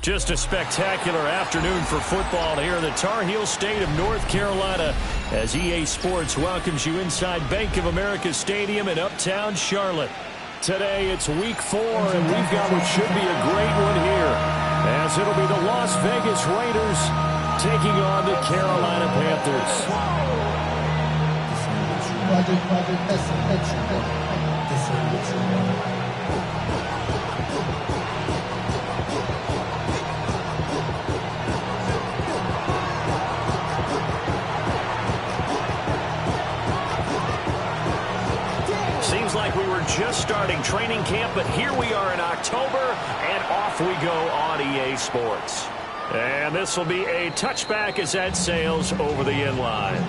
Just a spectacular afternoon for football here in the Tar Heel state of North Carolina as EA Sports welcomes you inside Bank of America Stadium in uptown Charlotte. Today it's week 4 and we've got what should be a great one here as it'll be the Las Vegas Raiders taking on the Carolina Panthers. Seems like we were just starting training camp, but here we are in October, and off we go on EA Sports. And this will be a touchback as that sails over the end line.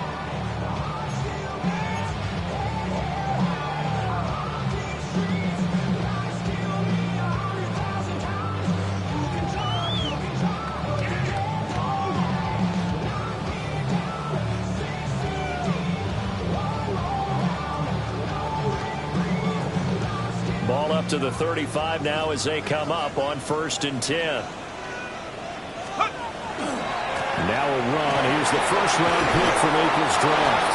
Ball up to the 35 now as they come up on 1st and 10. Now a run. Here's the first-round pick from April's draft.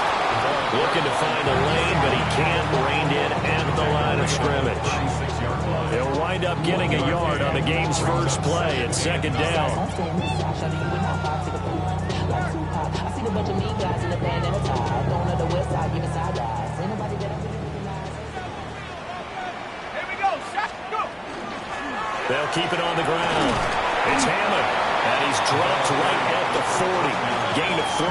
Looking to find a lane, but he can't. Reined in at the line of scrimmage. They'll wind up getting a yard on the game's first play at 2nd down. They'll keep it on the ground. It's Hammond. And he's dropped right at the 40. Gain of 3.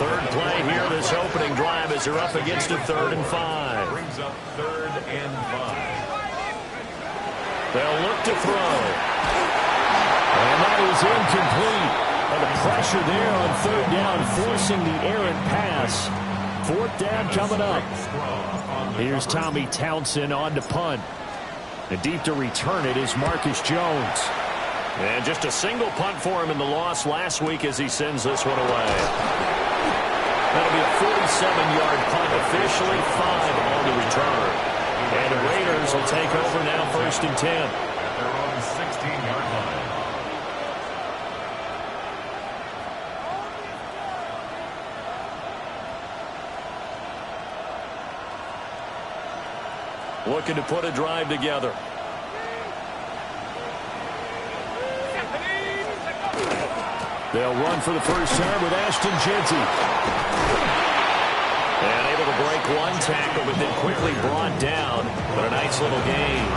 Third play here this opening drive as they're up against a 3rd and 5. Brings up 3rd and 5. They'll look to throw. And that is incomplete. And the pressure there on 3rd down, forcing the errant pass. 4th down coming up. Here's Tommy Townsend on to punt. And deep to return it is Marcus Jones. And just a single punt for him in the loss last week as he sends this one away. That'll be a 47-yard punt, officially 5 on the return. And the Raiders will take over now 1st and 10. They're on the 16-yard line. Looking to put a drive together. They'll run for the first time with Ashton Jeanty. And able to break one tackle, but then quickly brought down. But a nice little gain.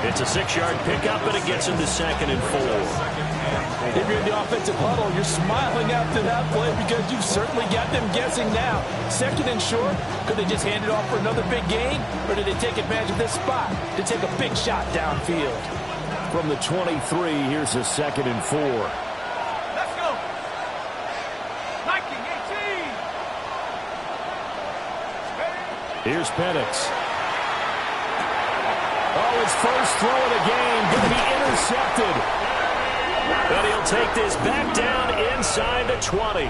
It's a 6-yard pickup, but it gets into 2nd and 4. If you're in the offensive huddle, you're smiling after that play because you've certainly got them guessing now. 2nd and short, could they just hand it off for another big gain? Or did they take advantage of this spot to take a big shot downfield? From the 23, here's a 2nd and 4. Here's Penix. Oh, his first throw of the game going to be intercepted. But he'll take this back down inside the 20.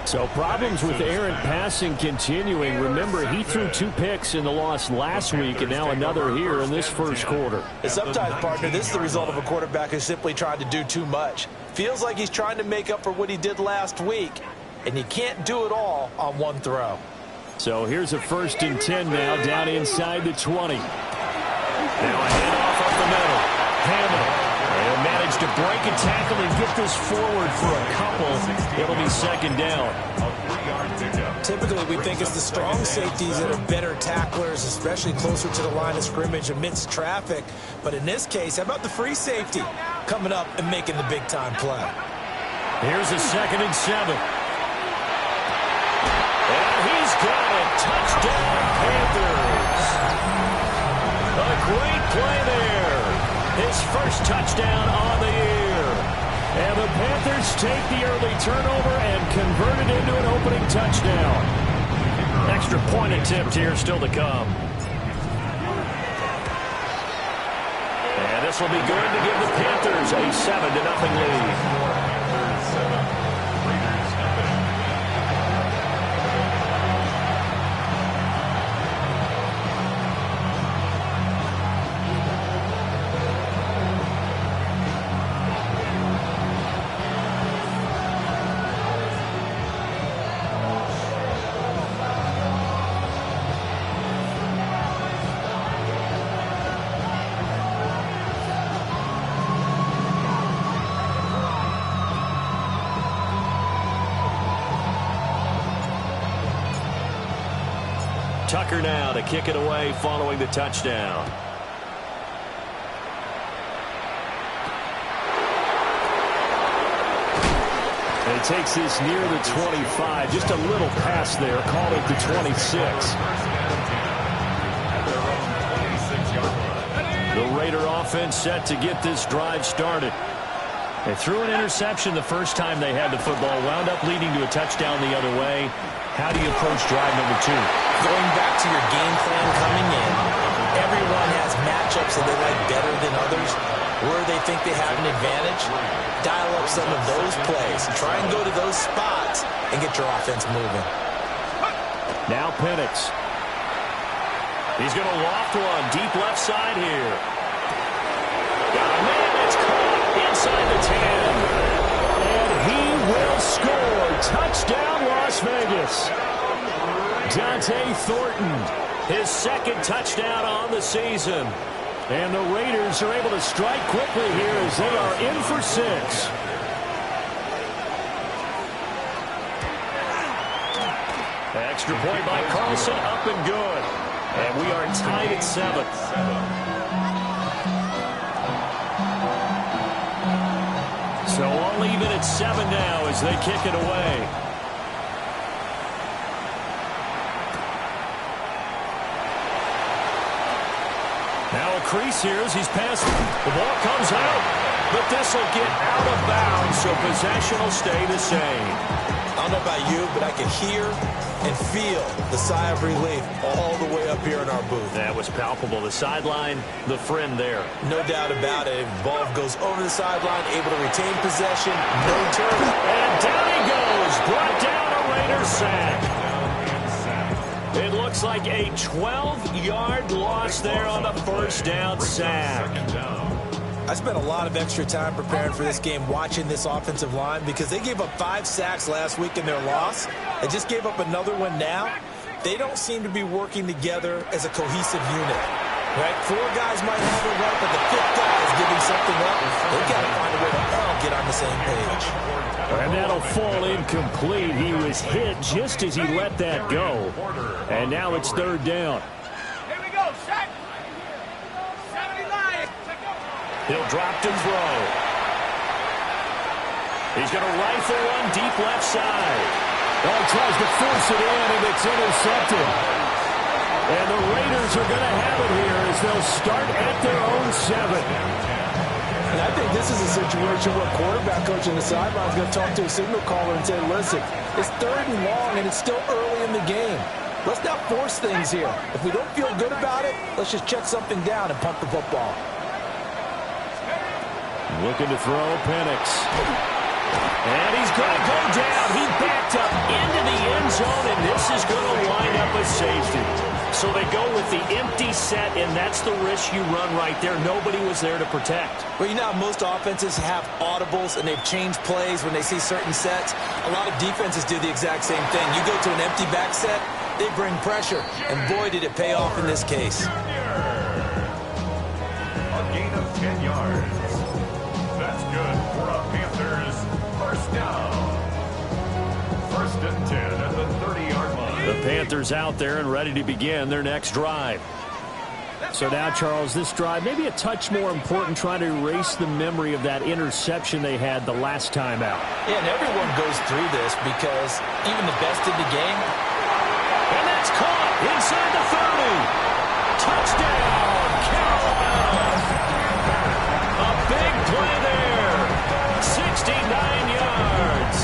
So problems with errant passing continuing. Remember, he threw 2 picks in the loss last week and now another here in this first quarter. Sometimes, partner, this is the result of a quarterback who simply tried to do too much. Feels like he's trying to make up for what he did last week. And you can't do it all on one throw. So here's a 1st and 10 now down inside the 20. Now a handoff up the middle. Hammond. They'll manage to break a tackle and get this forward for a couple. It'll be 2nd down. Typically, we think it's the strong safeties that are better tacklers, especially closer to the line of scrimmage amidst traffic. But in this case, how about the free safety coming up and making the big-time play? Here's a 2nd and 7. And he's got it. Touchdown, Panthers. A great play there. His first touchdown on the year. And the Panthers take the early turnover and convert it into an opening touchdown. Extra point attempt here still to come. And this will be good to give the Panthers a 7-0 lead. Tucker now to kick it away following the touchdown. And he takes this near the 25. Just a little pass there. Call it the 26. The Raider offense set to get this drive started. They threw an interception the first time they had the football. Wound up leading to a touchdown the other way. How do you approach drive number 2? Going back to your game plan coming in, everyone has matchups that they like better than others. Where they think they have an advantage, dial up some of those plays. Try and go to those spots and get your offense moving. Now Penix. He's going to loft one deep left side here. Got a man that's caught inside the 10. And he will score. Touchdown, Las Vegas. Dante Thornton, his second touchdown on the season. And the Raiders are able to strike quickly here as they are in for 6. Extra point by Carlson, up and good. And we are tied at 7. So all even at 7 now as they kick it away. Now a crease here as he's passed. The ball comes out, but this will get out of bounds, so possession will stay the same. I don't know about you, but I can hear and feel the sigh of relief all the way up here in our booth. That was palpable. The sideline, the friend there. No doubt about it. The ball goes over the sideline, able to retain possession, no turnover. And down he goes. Brought down a Raider sack. It looks like a 12-yard loss there on the first down sack. I spent a lot of extra time preparing for this game watching this offensive line because they gave up 5 sacks last week in their loss. They just gave up another one now. They don't seem to be working together as a cohesive unit. Right? 4 guys might have it right, but the 5th guy is giving something up. They've got to find a way to all get on the same page. And that'll fall incomplete. He was hit just as he let that go. And now it's 3rd down. Here we go, set. 79. He'll drop to throw. He's going to rifle one deep left side. Oh, he tries to force it in, and it's intercepted. And the Raiders are going to have it here as they'll start at their own 7. And I think this is a situation where quarterback coach on the sideline is going to talk to a signal caller and say, listen, it's 3rd and long, and it's still early in the game. Let's not force things here. If we don't feel good about it, let's just check something down and punt the football. Looking to throw, Penix. And he's going to go down. He backed up into the end zone, and this is going to line up a safety. So they go with the empty set, and that's the risk you run right there. Nobody was there to protect. Well, you know how most offenses have audibles, and they've changed plays when they see certain sets. A lot of defenses do the exact same thing. You go to an empty back set, they bring pressure, and boy, did it pay off in this case. A gain of 10 yards. That's good for a Panthers first down. 1st and 10 at the 30-yard line. The Panthers out there and ready to begin their next drive. So now, Charles, this drive maybe a touch more important, trying to erase the memory of that interception they had the last time out. Yeah, and everyone goes through this because even the best in the game. And that's caught inside the 30. Touchdown, Carolina. A big play there. 69 yards.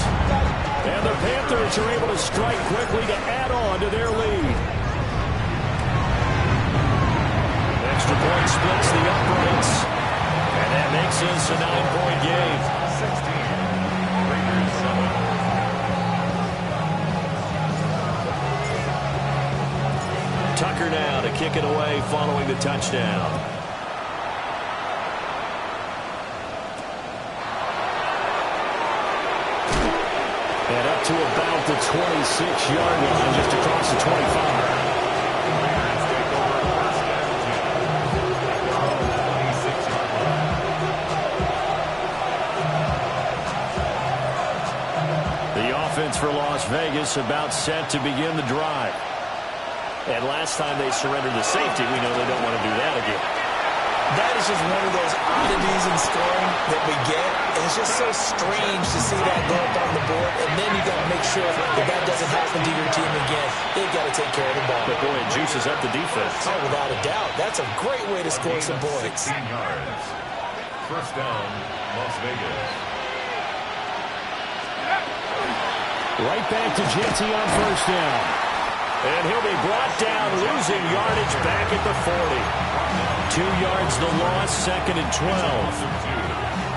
And the Panthers are able to strike quickly to add on to their lead. Extra point splits the uprights. And that makes this a 9-point game. 16, Raiders 7. Tucker now to kick it away following the touchdown. And up to about the 26-yard line, just across the 25. The offense for Las Vegas about set to begin the drive. And last time they surrendered the safety, we know they don't want to do that again. That is just one of those oddities in scoring that we get. And it's just so strange to see that go up on the board. And then you got to make sure that that doesn't happen to your team again. They've got to take care of the ball. But boy, it juices up the defense. Oh, without a doubt. That's a great way to score some points. 16 yards. First down, Las Vegas. Right back to Genty on first down. And he'll be brought down, losing yardage back at the 40. 2 yards the loss, second and 12.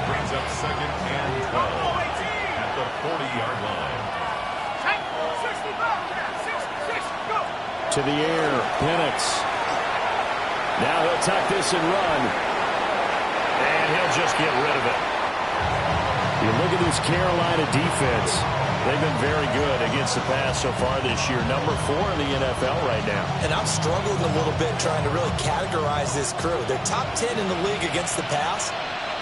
Brings up second and 12 at the 40-yard line. To the air, Penix. Now he'll tuck this and run. And he'll just get rid of it. You look at this Carolina defense. They've been very good against the pass so far this year. Number 4 in the NFL right now. And I'm struggling a little bit trying to really categorize this crew. They're top 10 in the league against the pass,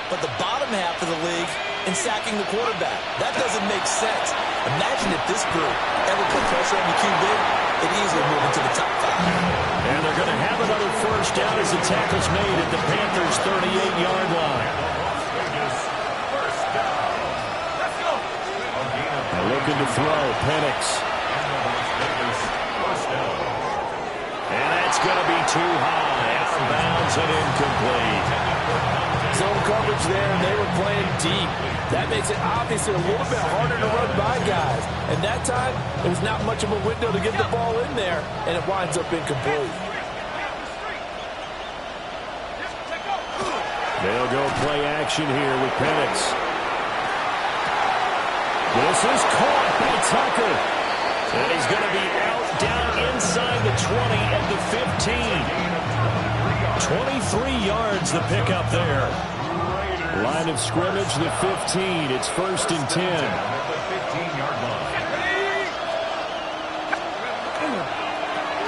but the bottom half of the league in sacking the quarterback. That doesn't make sense. Imagine if this group ever put pressure on the QB, they'd easily move into the top 5. And they're going to have another first down as the tackle's made at the Panthers' 38-yard line. Looking to throw, Penix. And that's going to be too high. Out of bounds and incomplete. Zone coverage there, and they were playing deep. That makes it obviously a little bit harder to run by guys. And that time, there was not much of a window to get the ball in there, and it winds up incomplete. They'll go play action here with Penix. This is caught by Tucker. And he's going to be out down inside the 20 at the 15. 23 yards the pickup there. Line of scrimmage, the 15. It's first and 10.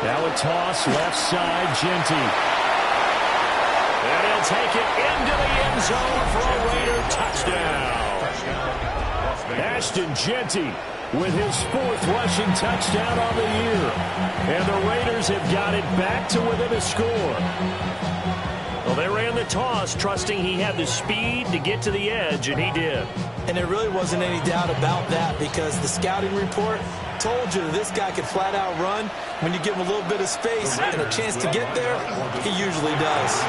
Now a toss, left side, Genty. And he'll take it into the end zone for a Raider touchdown. Ashton Genty with his 4th rushing touchdown on the year. And the Raiders have got it back to within a score. Well, they ran the toss, trusting he had the speed to get to the edge, and he did. And there really wasn't any doubt about that because the scouting report told you this guy could flat out run. When you give him a little bit of space and a chance to get there, he usually does.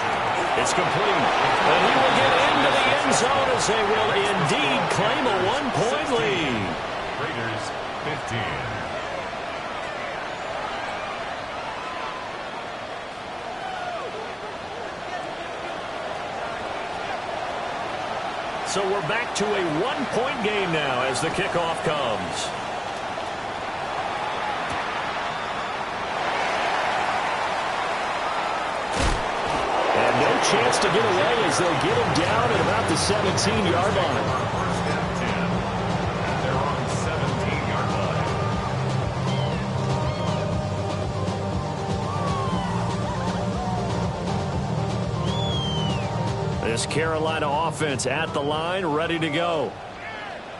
It's complete. And he will get into the end zone as they will indeed claim a 1-point lead. Raiders 15. So we're back to a 1-point game now as the kickoff comes. And no chance to get away as they'll get him down at about the 17-yard line. First and 10. They're on 17-yard line. This Carolina offense at the line, ready to go.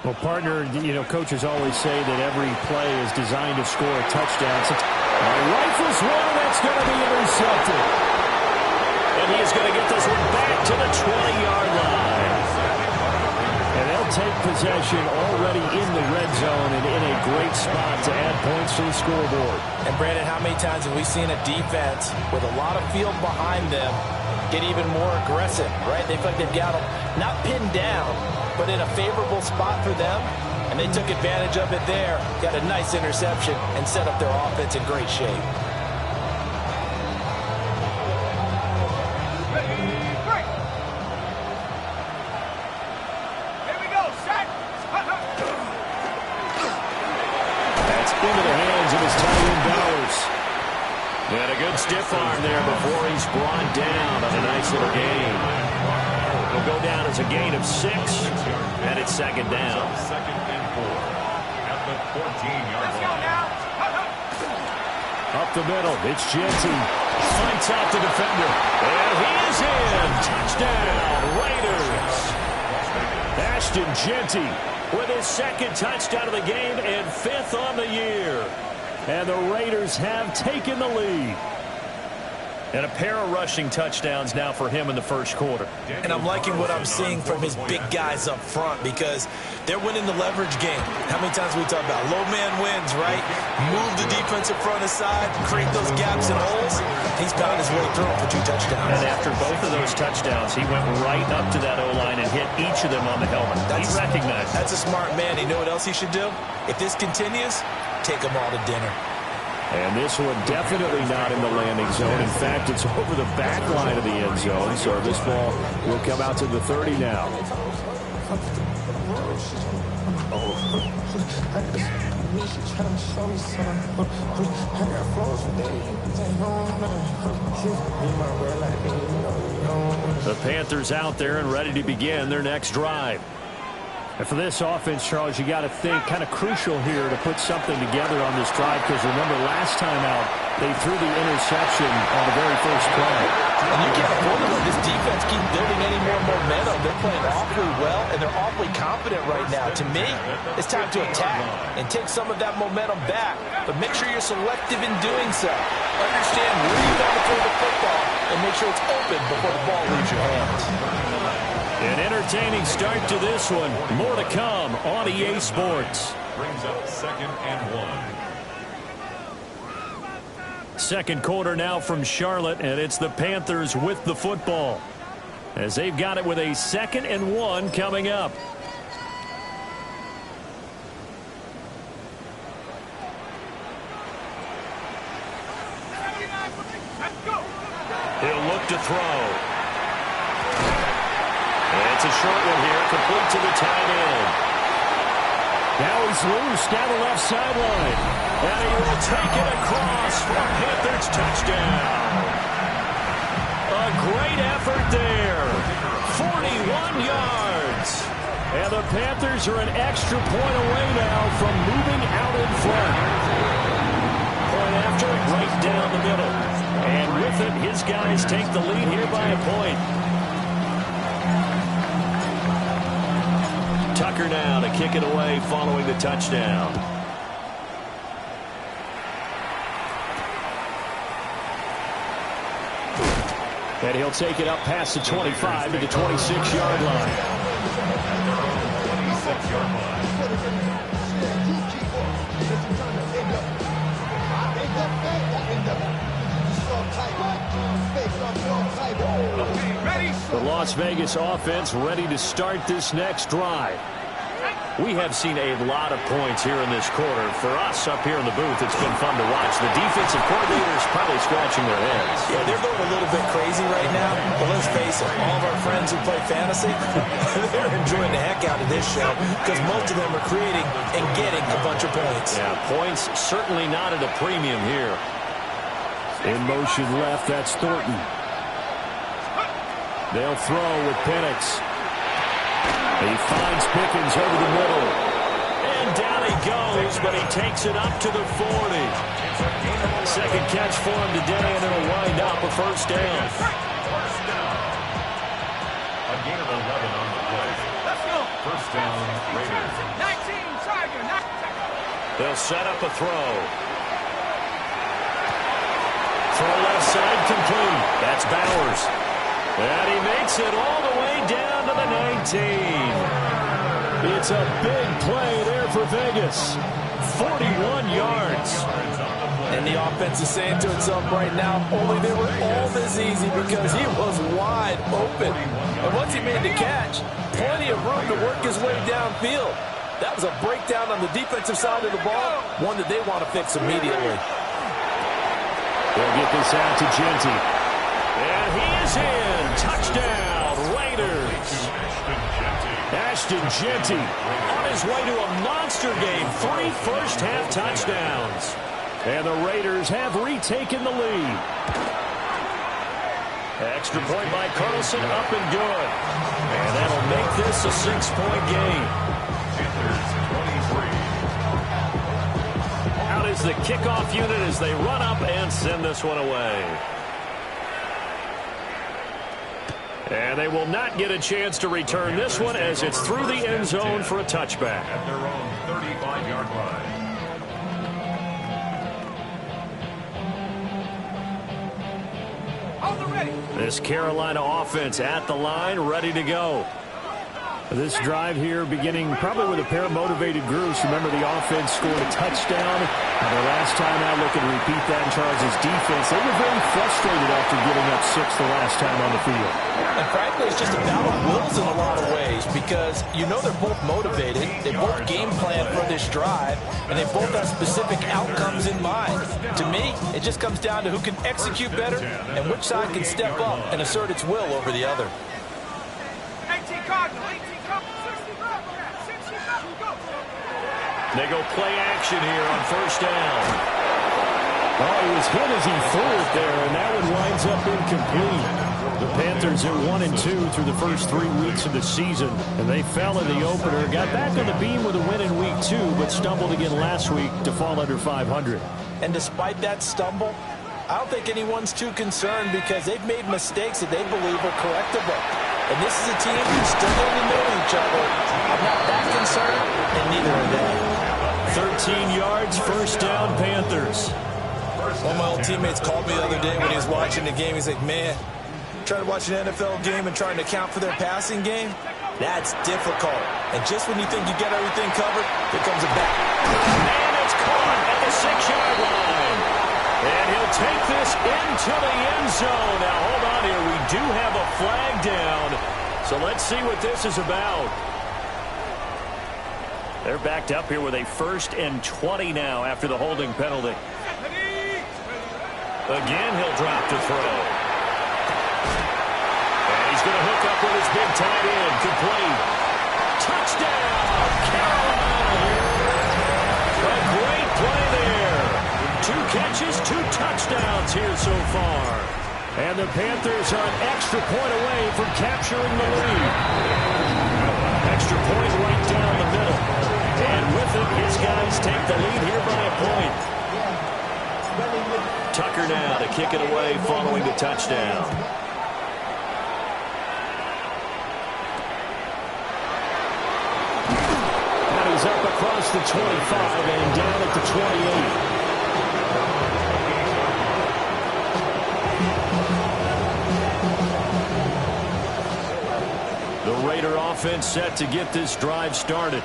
Well, partner, coaches always say that every play is designed to score a touchdown. Rifles one, that's going to be intercepted. And he is going to get this one back to the 20-yard line. And they'll take possession already in the red zone and in a great spot to add points to the scoreboard. And, Brandon, how many times have we seen a defense with a lot of field behind them get even more aggressive, right? They feel like they've got them not pinned down, but in a favorable spot for them. And they took advantage of it there, got a nice interception, and set up their offense in great shape. And a good stiff arm there before he's brought down on a nice little gain. He'll go down as a gain of 6, and it's second down. Second and 4 at the 14-yard line. Up the middle, it's Genty. Fights out the defender. And he is in. Touchdown, Raiders. Ashton Genty with his 2nd touchdown of the game and 5th on the year. And the Raiders have taken the lead. And a pair of rushing touchdowns now for him in the first quarter. And I'm liking what I'm seeing from his big guys up front because they're winning the leverage game. How many times we talk about low man wins, right? Move the defensive front aside, create those gaps and holes. He's found his way through for 2 touchdowns. And after both of those touchdowns, he went right up to that O-line and hit each of them on the helmet. He recognized it. That's a smart man. You know what else he should do? If this continues, take them all to dinner. And this one definitely not in the landing zone. In fact, it's over the back line of the end zone. So this ball will come out to the 30 now. The Panthers out there and ready to begin their next drive. And for this offense, Charles, you got to think kind of crucial here to put something together on this drive because remember last time out they threw the interception on the very first play. And you can't afford to let this defense keep building any more momentum. They're playing awfully well and they're awfully confident right now. To me, it's time to attack and take some of that momentum back. But make sure you're selective in doing so. Understand where you want to throw the football and make sure it's open before the ball leaves your hands. An entertaining start to this one. More to come on EA Sports. Brings up 2nd and 1. Second quarter now from Charlotte, and it's the Panthers with the football as they've got it with a 2nd and 1 coming up. He'll look to throw. It's a short one here, complete to the tight end. Now he's loose down the left sideline. And he will take it across for a Panthers touchdown. A great effort there. 41 yards. And the Panthers are an extra point away now from moving out in front. Point after, right down the middle. And with it, his guys take the lead here by a point. Tucker now to kick it away following the touchdown. And he'll take it up past the 25 to the 26-yard line. 26-yard line. The Las Vegas offense ready to start this next drive. We have seen a lot of points here in this quarter. For us up here in the booth, it's been fun to watch. The defensive coordinators probably scratching their heads. Yeah, they're going a little bit crazy right now. But let's face it, all of our friends who play fantasy, they're enjoying the heck out of this show because most of them are creating and getting a bunch of points. Yeah, points certainly not at a premium here. In motion left, that's Thornton. They'll throw with Penix. He finds Pickens over the middle. And down he goes, but he takes it up to the 40. Second catch for him today, and it'll wind up a first down. First down. A gain of 11 on the play. Let's go. First down, Raiders. 19, Tiger, 19. They'll set up a throw. Throw left side complete. That's Bowers. And he makes it all the way down to the 19. It's a big play there for Vegas. 41 yards. And the offense is saying to itself right now, only they were all this easy because he was wide open. And once he made the catch, plenty of room to work his way downfield. That was a breakdown on the defensive side of the ball, one that they want to fix immediately. They'll get this out to Genty. And he is in. Touchdown, Raiders. Ashton Genty on his way to a monster game. 3 first-half touchdowns. And the Raiders have retaken the lead. Extra point by Carlson, up and good. And that'll make this a 6-point game. Panthers 23. Out is the kickoff unit as they run up and send this one away. And they will not get a chance to return this one as it's through the end zone for a touchback. At their own 35-yard line. Hold it ready. This Carolina offense at the line, ready to go. This drive here beginning probably with a pair of motivated groups. Remember, the offense scored a touchdown. And their last time out, looking to repeat that in Charles' defense. They were very frustrated after giving up 6 the last time on the field. And frankly, it's just a battle of wills in a lot of ways because you know they're both motivated. They both game plan for this drive, and they both have specific outcomes in mind. To me, it just comes down to who can execute better and which side can step up and assert its will over the other. 18 Cardinal, 18 Cardinal, 60 go. They go play action here on first down. Oh, he was hit as he threw it there, and that one winds up incomplete. The Panthers are 1-2 through the first 3 weeks of the season, and they fell in the opener. Got back on the beam with a win in week 2, but stumbled again last week to fall under 500. And despite that stumble, I don't think anyone's too concerned because they've made mistakes that they believe are correctable. And this is a team who's still getting to know each other. I'm not that concerned, and neither are they. 13 yards, first down, Panthers. One of my old teammates called me the other day when he was watching the game. He's like, man, trying to watch an NFL game and trying to account for their passing game, that's difficult. And just when you think you get everything covered, here comes a back. And it's caught at the 6-yard line. And he'll take this into the end zone. Now, hold on here. We do have a flag down. So let's see what this is about. They're backed up here with a 1st and 20 now after the holding penalty. Again, he'll drop to throw. And he's going to hook up with his big tight end. Complete. Touchdown, Carolina. A great play there. 2 catches, 2 touchdowns here so far. And the Panthers are an extra point away from capturing the lead. Extra point right down the middle. And with it, his guys take the lead here by a point. Tucker now to kick it away following the touchdown. And he's up across the 25 and down at the 28. The Raider offense set to get this drive started.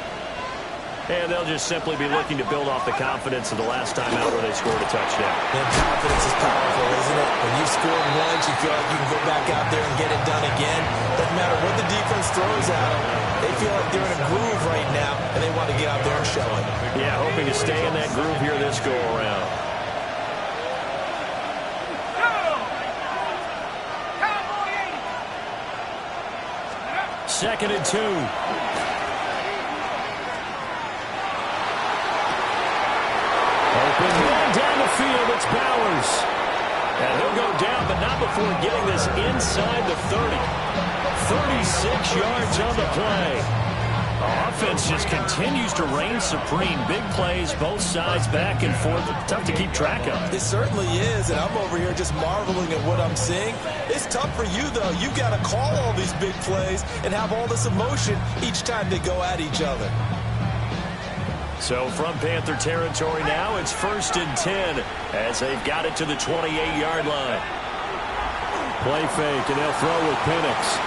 And they'll just simply be looking to build off the confidence of the last time out where they scored a touchdown. And confidence is powerful, isn't it? When you've scored once, you feel like you can go back out there and get it done again. Doesn't matter what the defense throws at them. They feel like they're in a groove right now, and they want to get out there and show it. Yeah, hoping to stay in that groove here this go-around. Second and 2. Open run down the field. It's Bowers. And he'll go down, but not before getting this inside the 30. 36 yards on the play. Offense just continues to reign supreme. Big plays, both sides, back and forth. Tough to keep track of. It certainly is, and I'm over here just marveling at what I'm seeing. It's tough for you, though. You've got to call all these big plays and have all this emotion each time they go at each other. So from Panther territory now, it's 1st and 10 as they've got it to the 28-yard line. Play fake, and they'll throw with Penix.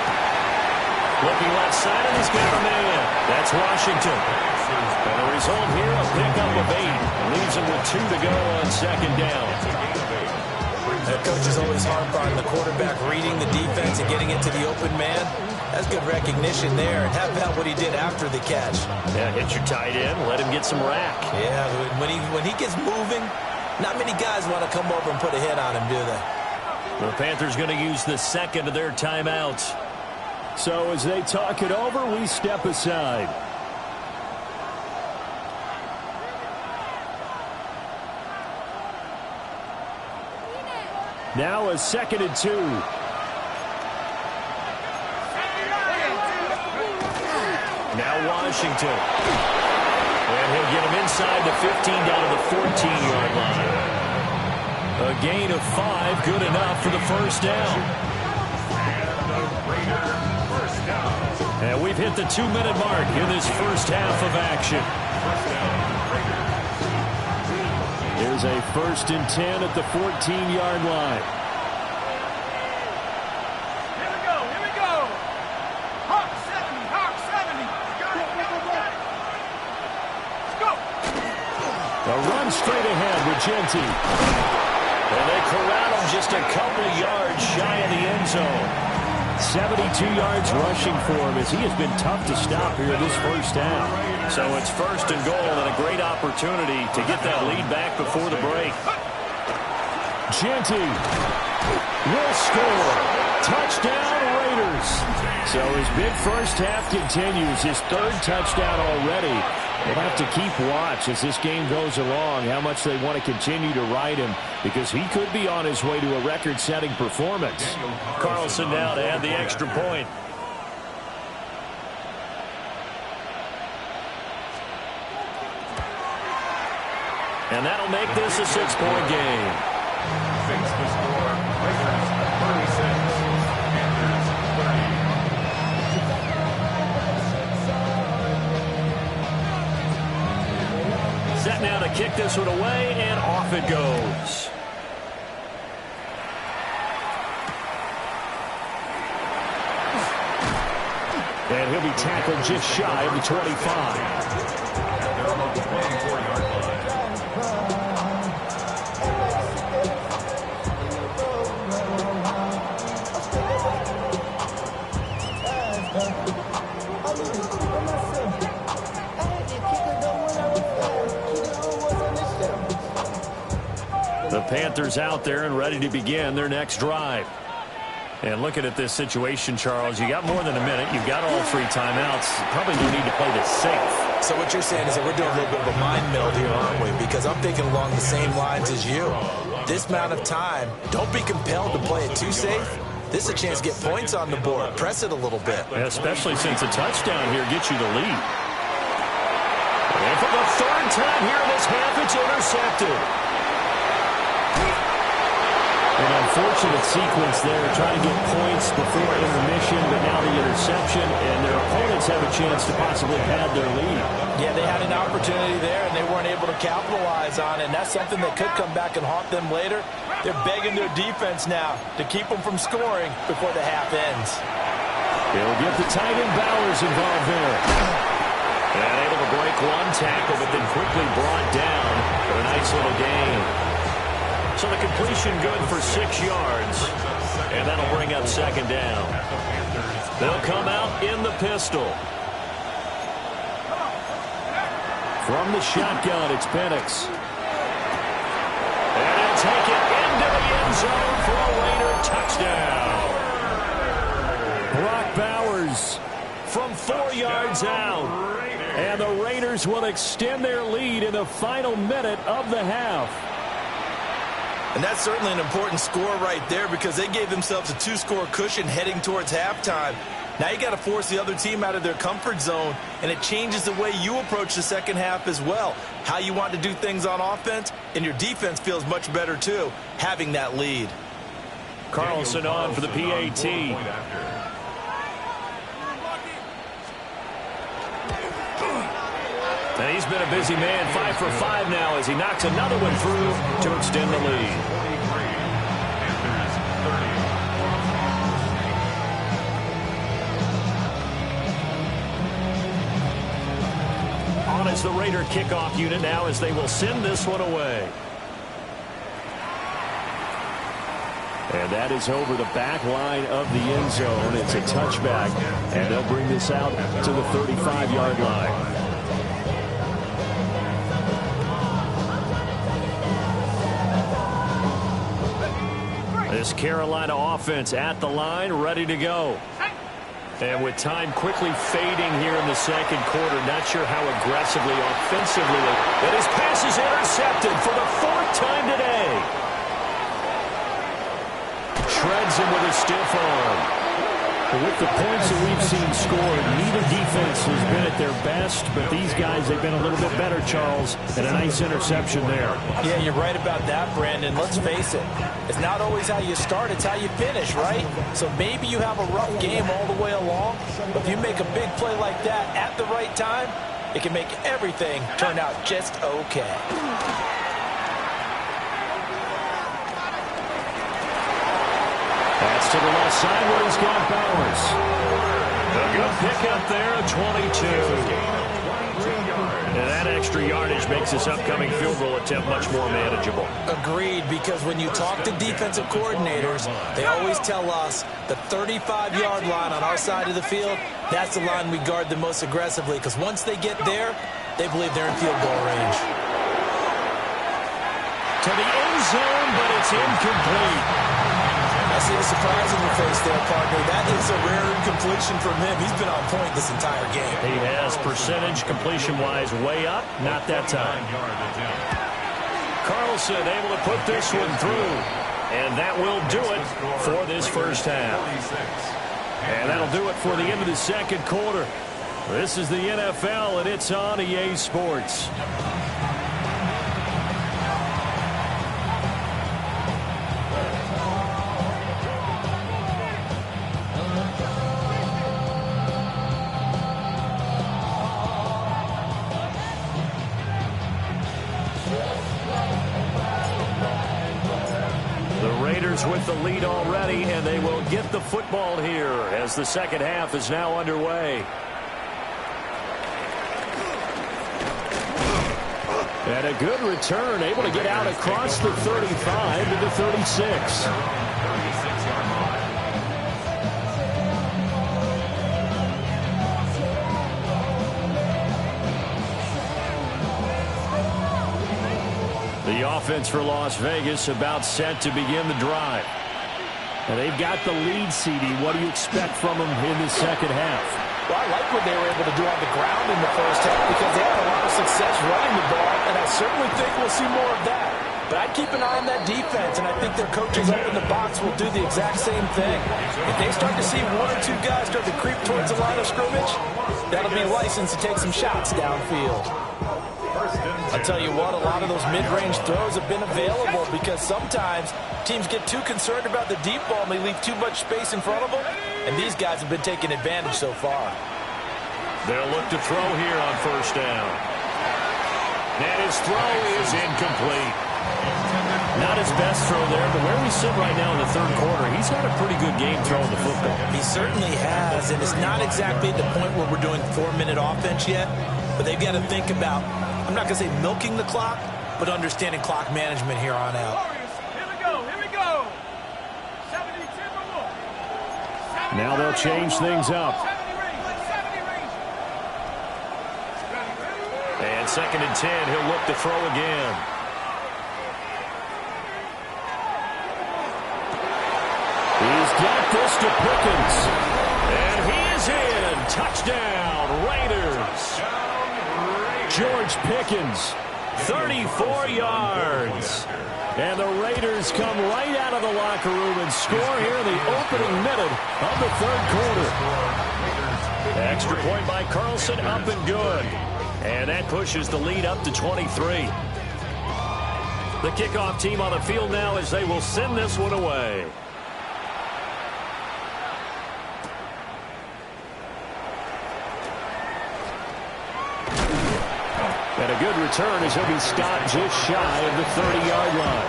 Looking left side, and he's got a man. That's Washington. And the result here, a pickup of 8. Leaves him with 2 to go on 2nd down. The coach is always harp on the quarterback reading the defense and getting it to the open man. That's good recognition there. And how about what he did after the catch? Yeah, hit your tight end, let him get some rack. Yeah, when he gets moving, not many guys want to come over and put a hit on him, do they? The Panthers going to use the second of their timeouts. So as they talk it over, we step aside. Now a 2nd and 2. Now Washington. And he'll get him inside the 15 down to the 14-yard line. A gain of 5, good enough for the first down. And we've hit the 2-minute mark in this first half of action. Here's a 1st and 10 at the 14-yard line. straight ahead with Genty. And they corral him just a couple yards shy of the end zone. 72 yards rushing for him as he has been tough to stop here this first half. So it's first and goal and a great opportunity to get that lead back before the break. Genty will score. Touchdown, Raiders. So his big first half continues. His third touchdown already. They'll have to keep watch as this game goes along, how much they want to continue to ride him, because he could be on his way to a record-setting performance. Carlson now to add the extra point. And that'll make this a 6-point game. Fix the score. Raiders 36. Panthers 30. Set now to kick this one away, and off it goes. And he'll be tackled just shy of the 25. They're on the 24-yard line. The Panthers out there and ready to begin their next drive. And looking at this situation, Charles, you got more than a minute. You've got all 3 timeouts. Probably no need to play this safe. So what you're saying is that we're doing a little bit of a mind meld here, aren't we? Because I'm thinking along the same lines as you. This amount of time, don't be compelled to play it too safe. This is a chance to get points on the board. Press it a little bit. Especially since a touchdown here gets you the lead. And for the 3rd time here in this half, it's intercepted. An unfortunate sequence there, trying to get points before intermission, but now the interception, and their opponents have a chance to possibly pad their lead. Yeah, they had an opportunity there, and they weren't able to capitalize on it, and that's something that could come back and haunt them later. They're begging their defense now to keep them from scoring before the half ends. They'll get the tight end Bowers involved there. And able to break one tackle, but then quickly brought down for a nice little gain. So the completion good for 6 yards. And that'll bring up 2nd down. They'll come out in the pistol. From the shotgun, it's Penix. And he'll take it into the end zone for a Raider touchdown. Brock Bowers from 4 yards out. And the Raiders will extend their lead in the final minute of the half. And that's certainly an important score right there because they gave themselves a 2-score cushion heading towards halftime. Now you got to force the other team out of their comfort zone, and it changes the way you approach the second half as well. How you want to do things on offense, and your defense feels much better too, having that lead. Carlson on for the PAT. And he's been a busy man, 5 for 5 now as he knocks another one through to extend the lead. On is the Raider kickoff unit now as they will send this one away. And that is over the back line of the end zone. It's a touchback, and they'll bring this out to the 35-yard line. This Carolina offense at the line, ready to go. And with time quickly fading here in the second quarter, not sure how aggressively, offensively, but his pass is intercepted for the 4th time today. Shreds him with a stiff arm. But with the points that we've seen scored, neither defense has been at their best, but these guys, they've been a little bit better, Charles, and a nice interception there. Yeah, you're right about that, Brandon. Let's face it. It's not always how you start, it's how you finish, right? So maybe you have a rough game all the way along, but if you make a big play like that at the right time, it can make everything turn out just okay. That's to the left side where he's got Bowers. A good pickup there, 22. And that extra yardage makes this upcoming field goal attempt much more manageable. Agreed, because when you talk to defensive coordinators, they always tell us the 35-yard line on our side of the field, that's the line we guard the most aggressively, because once they get there, they believe they're in field goal range. To the end zone, but it's incomplete. I see the surprise in your face there, partner. That is a rare incompletion from him. He's been on point this entire game. He has percentage completion-wise way up. Not that time. Carlson able to put this one through. And that will do it for this first half. And that'll do it for the end of the second quarter. This is the NFL, and it's on EA Sports. With the lead already, and they will get the football here as the second half is now underway. And a good return, able to get out across the 35 to the 36. The offense for Las Vegas about set to begin the drive. And they've got the lead, CD. What do you expect from them in the second half? Well, I like what they were able to do on the ground in the first half because they had a lot of success running the ball, and I certainly think we'll see more of that. But I'd keep an eye on that defense, and I think their coaches up in the box will do the exact same thing. If they start to see one or two guys start to creep towards the line of scrimmage, that'll be license to take some shots downfield. I'll tell you what, a lot of those mid-range throws have been available because sometimes teams get too concerned about the deep ball and they leave too much space in front of them, and these guys have been taking advantage so far. They'll look to throw here on first down. And his throw is incomplete. Not his best throw there, but where we sit right now in the third quarter, he's had a pretty good game throwing the football. He certainly has, and it's not exactly at the point where we're doing 4-minute offense yet, but they've got to think about, I'm not going to say milking the clock, but understanding clock management here on out. Here we go, here we go. 70 Timberwolves. Now they'll change things up. 70 range. And 2nd and 10, he'll look to throw again. He's got this to Pickens. And he is in. Touchdown, Raiders. George Pickens, 34 yards. And the Raiders come right out of the locker room and score here in the opening minute of the third quarter. Extra point by Carlson, up and good. And that pushes the lead up to 23. The kickoff team on the field now as they will send this one away. And a good return as he'll be stopped just shy of the 30-yard line.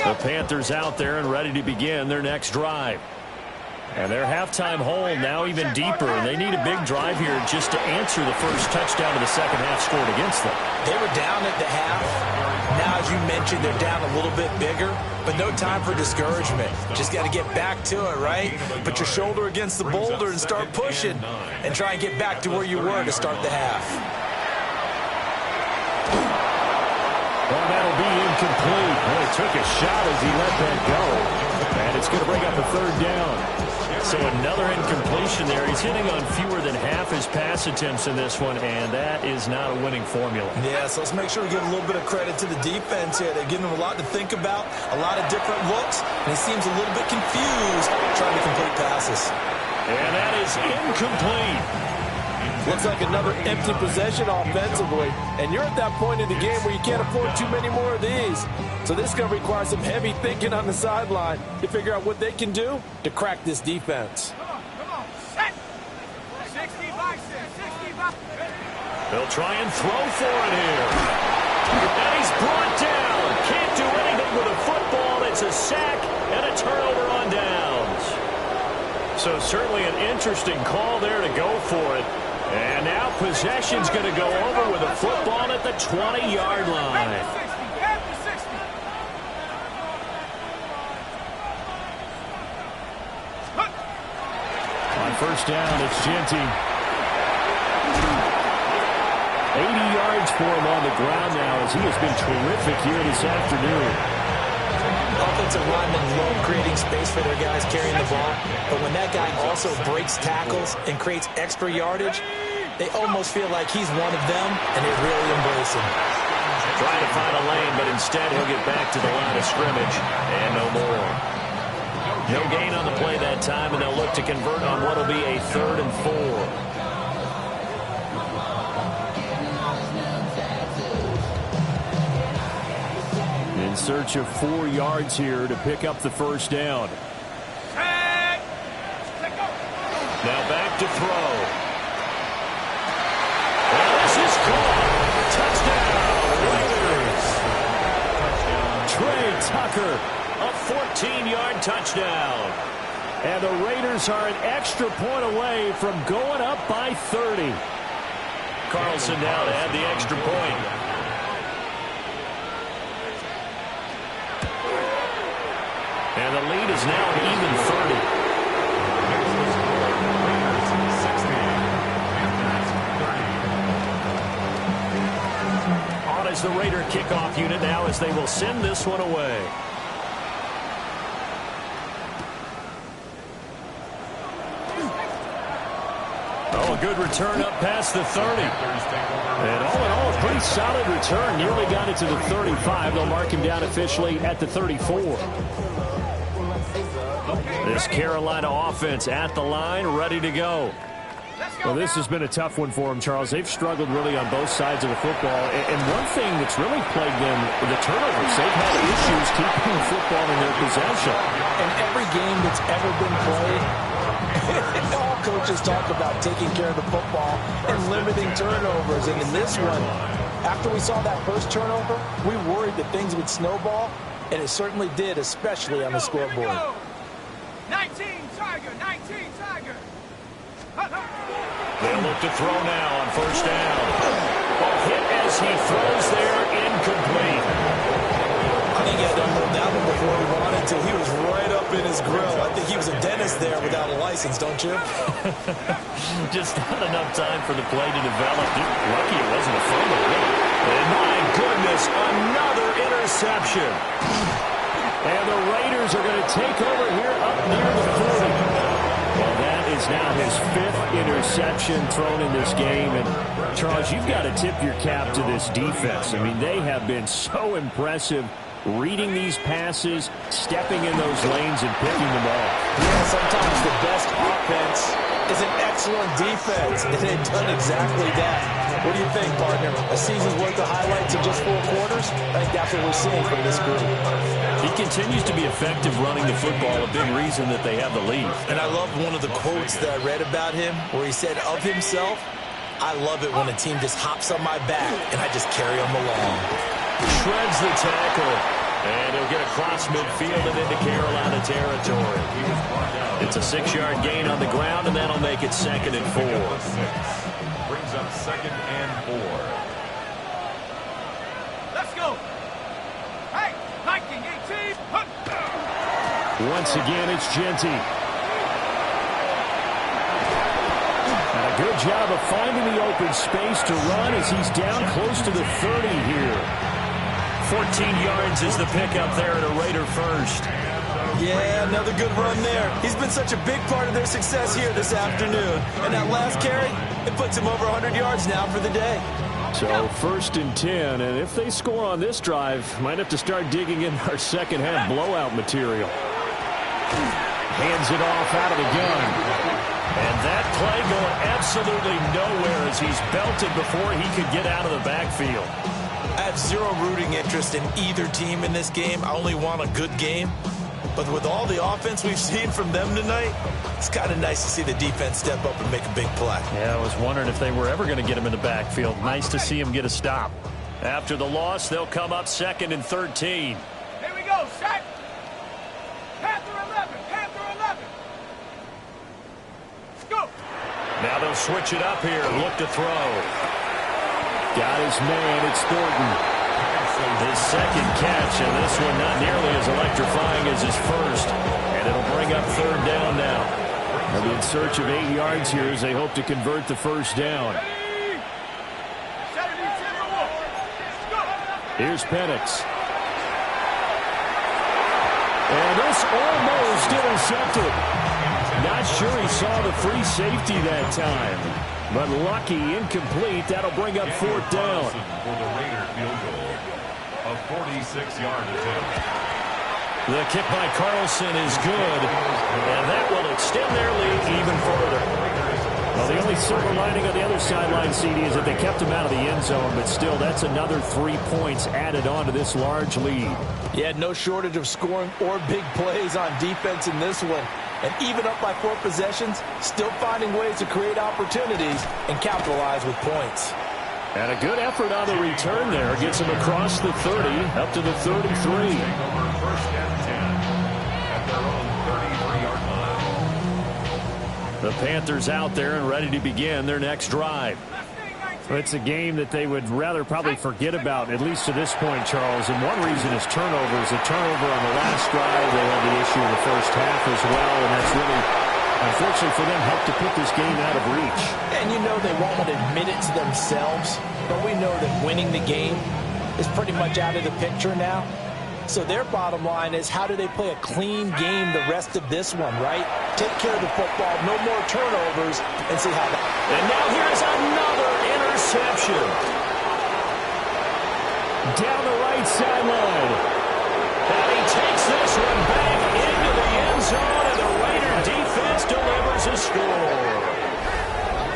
The Panthers out there and ready to begin their next drive. And their halftime hole now even deeper, and they need a big drive here just to answer the first touchdown of the second half scored against them. They were down at the half. Now, as you mentioned, they're down a little bit bigger, but no time for discouragement. Just got to get back to it, right? Put your shoulder against the boulder and start pushing and try and get back to where you were to start the half. Well, that'll be incomplete. Well, he took a shot as he let that go. And it's going to bring up a third down. So another incompletion there. He's hitting on fewer than half his pass attempts in this one, and that is not a winning formula. Yeah, so let's make sure we give a little bit of credit to the defense here. They're giving him a lot to think about, a lot of different looks, and he seems a little bit confused trying to complete passes. And that is incomplete. Looks like another empty possession offensively. And you're at that point in the game where you can't afford too many more of these. So this is going to require some heavy thinking on the sideline to figure out what they can do to crack this defense. Come on, set. 65, 65. They'll try and throw for it here. And he's brought down. Can't do anything with a football. It's a sack and a turnover on downs. So certainly an interesting call there to go for it. And now possession's going to go over with a football at the 20-yard line. On first down, it's Genty. 80 yards for him on the ground now as he has been terrific here this afternoon. Offensive linemen love creating space for their guys carrying the ball, but when that guy also breaks tackles and creates extra yardage, they almost feel like he's one of them, and they really embrace him. Trying to find a lane, but instead he'll get back to the line of scrimmage, and no more. No gain on the play that time, and they'll look to convert on what will be a 3rd and 4. In search of 4 yards here to pick up the first down. Now back to throw. And this is caught. Touchdown, Raiders. Trey Tucker, a 14-yard touchdown. And the Raiders are an extra point away from going up by 30. Carlson now to add the extra point. And the lead is now an even 30. On is the Raider kickoff unit now as they will send this one away. Oh, a good return up past the 30. And all in all, a pretty solid return. Nearly got it to the 35. They'll mark him down officially at the 34. This Carolina offense at the line, ready to go. Well, this has been a tough one for them, Charles. They've struggled really on both sides of the football. And one thing that's really plagued them, the turnovers. They've had issues keeping the football in their possession. In every game that's ever been played, all coaches talk about taking care of the football and limiting turnovers. And in this one, after we saw that first turnover, we worried that things would snowball, and it certainly did, especially on the scoreboard. 19 Tiger, 19 Tiger. They'll look to throw now on first down. A hit as he throws there, incomplete. I think he had to hold that one before he wanted to. He was right up in his grill. I think he was a dentist there without a license, don't you? Just not enough time for the play to develop. Lucky it wasn't a fumble. And my goodness, another interception. And the Raiders are going to take over here up near the 40. Well, that is now his 5th interception thrown in this game. And, Charles, you've got to tip your cap to this defense. I mean, they have been so impressive reading these passes, stepping in those lanes, and picking them off. Yeah, sometimes the best offense is an excellent defense, and they've done exactly that. What do you think, partner? A season's worth of highlights in just 4 quarters? I think that's what we're seeing from this group. He continues to be effective running the football, a big reason that they have the lead. And I love one of the quotes that I read about him where he said of himself, I love it when a team just hops on my back and I just carry them along. Shreds the tackle, and he'll get across midfield and into Carolina territory. It's a 6-yard gain on the ground, and that'll make it 2nd and 4. Brings up 2nd and 4. Let's go. Hey, 1918. Once again, it's Genty. And a good job of finding the open space to run as he's down close to the 30 here. 14 yards is the pickup there at a Raider first. Yeah, another good run there. He's been such a big part of their success here this afternoon. And that last carry, it puts him over 100 yards now for the day. So 1st and 10, and if they score on this drive, might have to start digging in our second half blowout material. Hands it off out of the gun. And that play going absolutely nowhere as he's belted before he could get out of the backfield. I have zero rooting interest in either team in this game. I only want a good game. But with all the offense we've seen from them tonight, it's kind of nice to see the defense step up and make a big play. Yeah, I was wondering if they were ever going to get him in the backfield. Nice to see him get a stop. After the loss, they'll come up 2nd and 13. Here we go, set. Panther 11, Panther 11. Now they'll switch it up here. Look to throw. Got his man. It's Thornton. His second catch, and this one not nearly as electrifying as his first. And it'll bring up third down now. They'll be in search of 8 yards here as they hope to convert the first down. Here's Penix. And this almost intercepted. Not sure he saw the free safety that time. But lucky, incomplete. That'll bring up fourth down. For the Raider field goal, a 46-yard attempt. The kick by Carlson is good. And that will extend their lead even further. Well, the only silver lining on the other sideline, CD, is that they kept him out of the end zone, but still, that's another 3 points added on to this large lead. Yeah, no shortage of scoring or big plays on defense in this one. And even up by 4 possessions, still finding ways to create opportunities and capitalize with points. And a good effort on the return there. Gets him across the 30, up to the 33. First and 10 at their own 33-yard line. The Panthers out there and ready to begin their next drive. It's a game that they would rather probably forget about, at least to this point, Charles. And one reason is turnovers. A turnover on the last drive. They had the issue in the first half as well, and that's really, unfortunately for them, helped to put this game out of reach. And you know they won't admit it to themselves, but we know that winning the game is pretty much out of the picture now. So their bottom line is, how do they play a clean game the rest of this one, right? Take care of the football, no more turnovers, and see how that... And now here's another interception. Down the right sideline. And he takes this one back into the end zone, and the Raider defense delivers a score.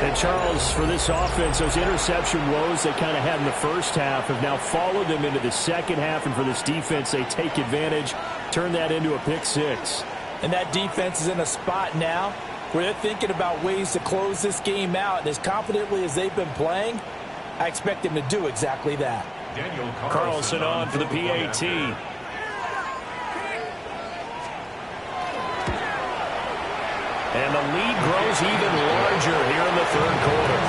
And, Charles, for this offense, those interception woes they kind of had in the first half have now followed them into the second half. And for this defense, they take advantage, turn that into a pick six. And that defense is in a spot now where they're thinking about ways to close this game out. And as confidently as they've been playing, I expect them to do exactly that. Daniel Carlson on for the PAT. And the lead grows even larger here in the third quarter.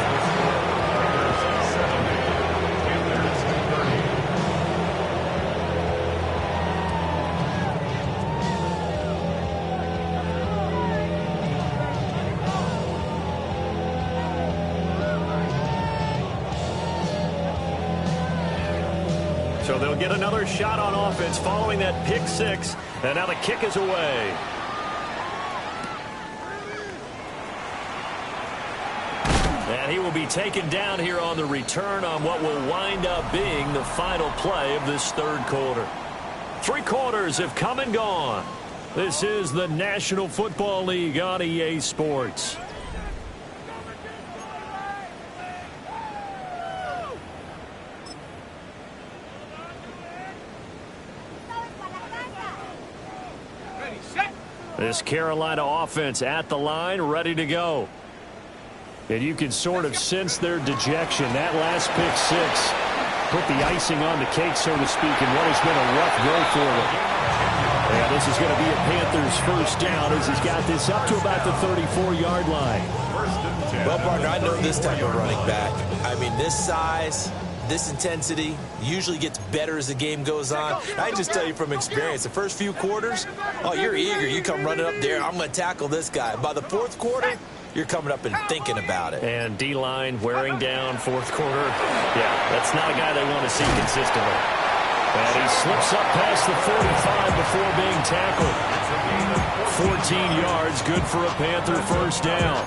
So they'll get another shot on offense following that pick six. And now the kick is away. And he will be taken down here on the return on what will wind up being the final play of this third quarter. 3 quarters have come and gone. This is the National Football League on EA Sports. This Carolina offense at the line, ready to go. And you can sort of sense their dejection. That last pick six put the icing on the cake, so to speak, in what has been a rough go for them. And this is going to be a Panthers first down as he's got this up to about the 34-yard line. Well, partner, I know this type of running back. I mean, this size, this intensity usually gets better as the game goes on. I just tell you from experience, the first few quarters, oh, you're eager. You come running up there, I'm going to tackle this guy. By the fourth quarter, you're coming up and thinking about it. And D-line wearing down fourth quarter. Yeah, that's not a guy they want to see consistently. And he slips up past the 45 before being tackled. 14 yards, good for a Panther first down.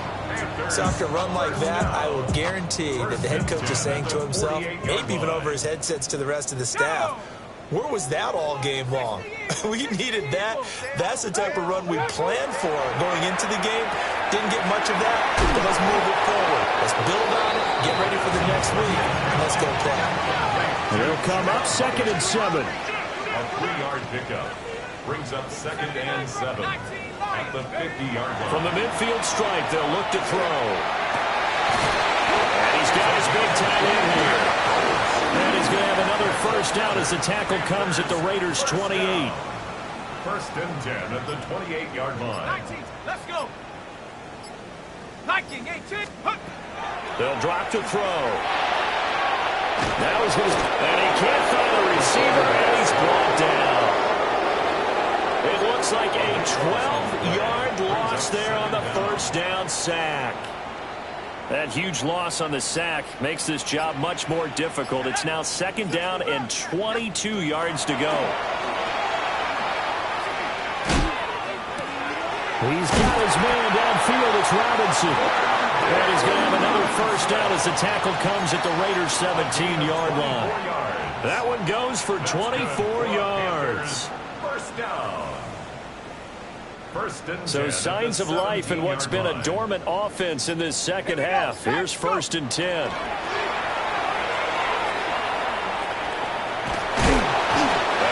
So after a run like that, I will guarantee that the head coach is saying to himself, maybe even over his headsets to the rest of the staff, where was that all game long? We needed that. That's the type of run we planned for going into the game. Didn't get much of that, but let's move it forward. Let's build on it, get ready for the next week, and let's go play. They'll come up 2nd and 7. A 3-yard pickup brings up 2nd and 7 at the 50-yard line. From the midfield stripe, they'll look to throw. And he's got his big tight end here. And he's going to have another first down as the tackle comes at the Raiders' 28. 1st and 10 at the 28-yard line. Let's go. Hiking, 18. They'll drop to throw. Now he's going to... And he can't find the receiver, and he's brought down. It looks like a 12-yard loss there on the first down sack. That huge loss on the sack makes this job much more difficult. It's now 2nd down and 22 yards to go. He's got his man downfield. It's Robinson. And he's going to have another first down as the tackle comes at the Raiders' 17-yard line. That one goes for 24 yards. First down. So signs of life in what's been a dormant offense in this second half. Here's 1st and 10. And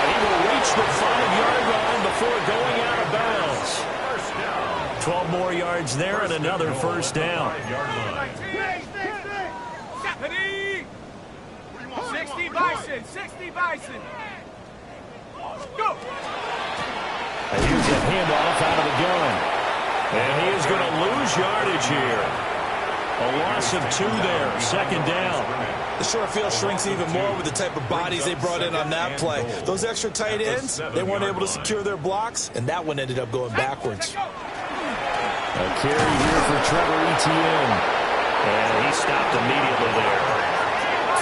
he will reach the 5-yard line before going out of bounds. 12 more yards there and another first down. 60 Bison, 60 Bison. Go. Here's a handoff out of the gun. And he is going to lose yardage here. A loss of 2 there, 2nd down. The short field shrinks even more with the type of bodies they brought in on that play. Those extra tight ends, they weren't able to secure their blocks, and that one ended up going backwards. A carry here for Trevor Etienne. And he stopped immediately there.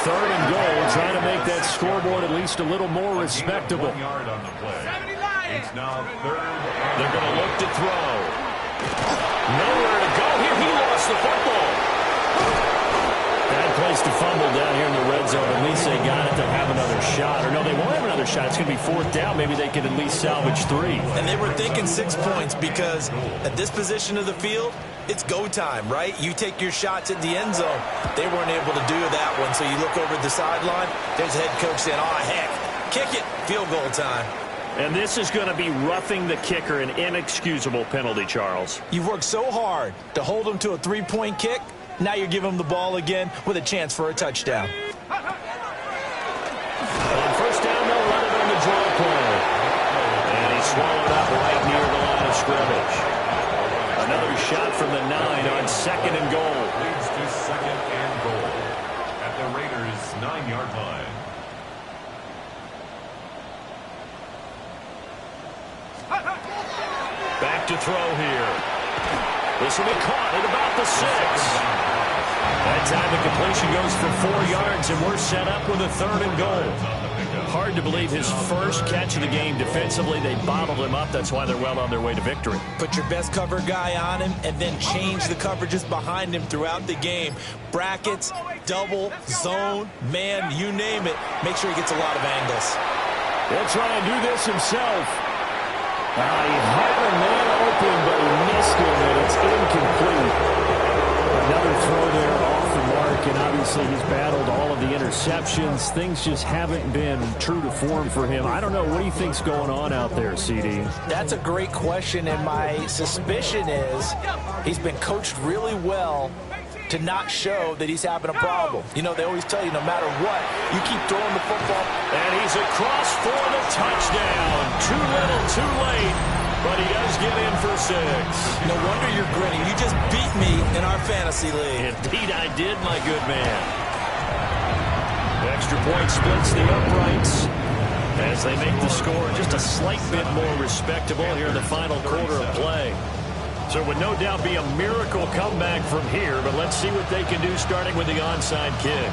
3rd and goal, trying to make that scoreboard at least a little more respectable. 1 yard on the play. It's now 3rd. They're going to look to throw. Nowhere to go here. He lost the football. Bad place to fumble down here in the red zone. At least they got it to have another shot. Or no, they won't have another shot. It's going to be 4th down. Maybe they can at least salvage 3. And they were thinking 6 points because at this position of the field, it's go time, right? You take your shots at the end zone. They weren't able to do that one. So you look over at the sideline. There's the head coach saying, oh, heck, kick it. Field goal time. And this is going to be roughing the kicker, an inexcusable penalty, Charles. You've worked so hard to hold them to a 3-point kick. Now you're giving them the ball again with a chance for a touchdown. On first down, they'll run it on the draw play. And he swallowed up right near the line of scrimmage. Another shot from the 9 on 2nd and goal. Leads to 2nd and goal at the Raiders' 9-yard line. Back to throw here. This will be caught at about the 6. That time the completion goes for 4 yards, and we're set up with a 3rd and goal. Hard to believe his first catch of the game. Defensively, they bottled him up. That's why they're well on their way to victory. Put your best cover guy on him and then change the coverages behind him throughout the game. Brackets, double, zone, man, you name it. Make sure he gets a lot of angles. He'll try and do this himself. He had a man open, but he missed him, and it's incomplete. Another throw there off the mark, and obviously he's battled all of the interceptions. Things just haven't been true to form for him. I don't know. What do you think's going on out there, CD? That's a great question, and my suspicion is he's been coached really well to not show that he's having a problem. You know, they always tell you no matter what, you keep throwing the football. And he's across for the touchdown. Too little, too late, but he does get in for 6. No wonder you're grinning. You just beat me in our fantasy league. Indeed I did, my good man. The extra point splits the uprights as they make the score just a slight bit more respectable here in the final quarter of play. So it would no doubt be a miracle comeback from here, but let's see what they can do starting with the onside kick.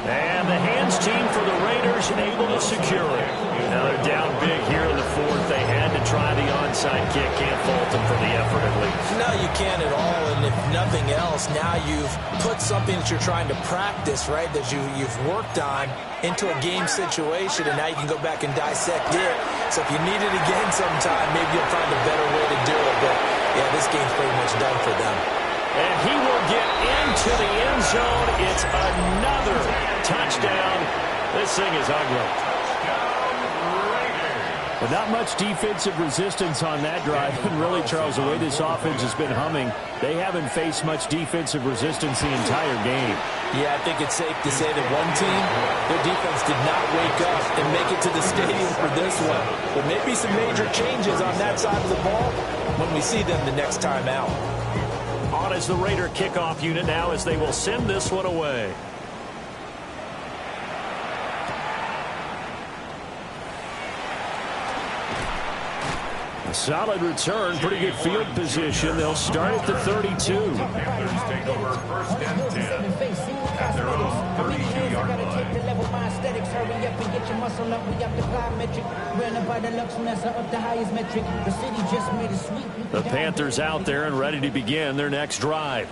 And the hands team for the Raiders able to secure it. Now they're down big here in the 4th. They had to try the onside kick. Can't fault them for the effort at least. No, you can't at all. And if nothing else, now you've put something that you're trying to practice, right, that you've worked on into a game situation, and now you can go back and dissect it. So if you need it again sometime, maybe you'll find a better way to do it. But, yeah, this game's pretty much done for them. And he will get into the end zone. It's another touchdown. This thing is ugly. But not much defensive resistance on that drive. And really, Charles, the way this offense has been humming, they haven't faced much defensive resistance the entire game. Yeah, I think it's safe to say that one team, their defense did not wake up and make it to the stadium for this one. But maybe some major changes on that side of the ball when we see them the next time out. On is the Raider kickoff unit now as they will send this one away. A solid return, pretty good field position. They'll start at the 32. Panthers take over first and 10 at their own 32-yard line. The Panthers out there and ready to begin their next drive.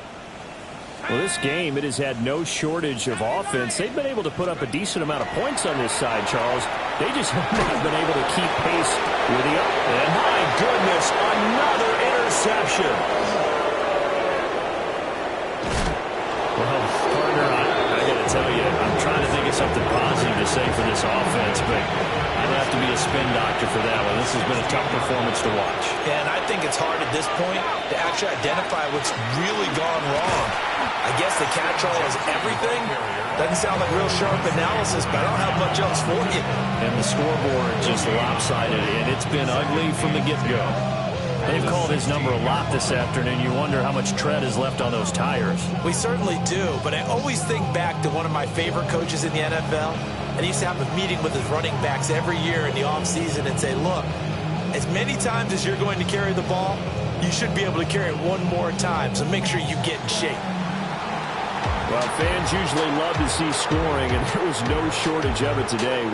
Well, this game, it has had no shortage of offense. They've been able to put up a decent amount of points on this side, Charles. They just haven't been able to keep pace with the up. And my goodness, another interception. Well, partner, I got to tell you, I'm trying to think of something positive to say for this offense, but I'd have to be a spin doctor for that one. This has been a tough performance to watch. And I think it's hard at this point to actually identify what's really gone wrong. I guess the catch-all is everything. Doesn't sound like real sharp analysis, but I don't have much else for you. And the scoreboard just lopsided, and it's been ugly from the get-go. They've called his number a lot this afternoon. You wonder how much tread is left on those tires. We certainly do, but I always think back to one of my favorite coaches in the NFL, and he used to have a meeting with his running backs every year in the offseason and say, look, as many times as you're going to carry the ball, you should be able to carry it one more time, so make sure you get in shape. Well, fans usually love to see scoring, and there was no shortage of it today.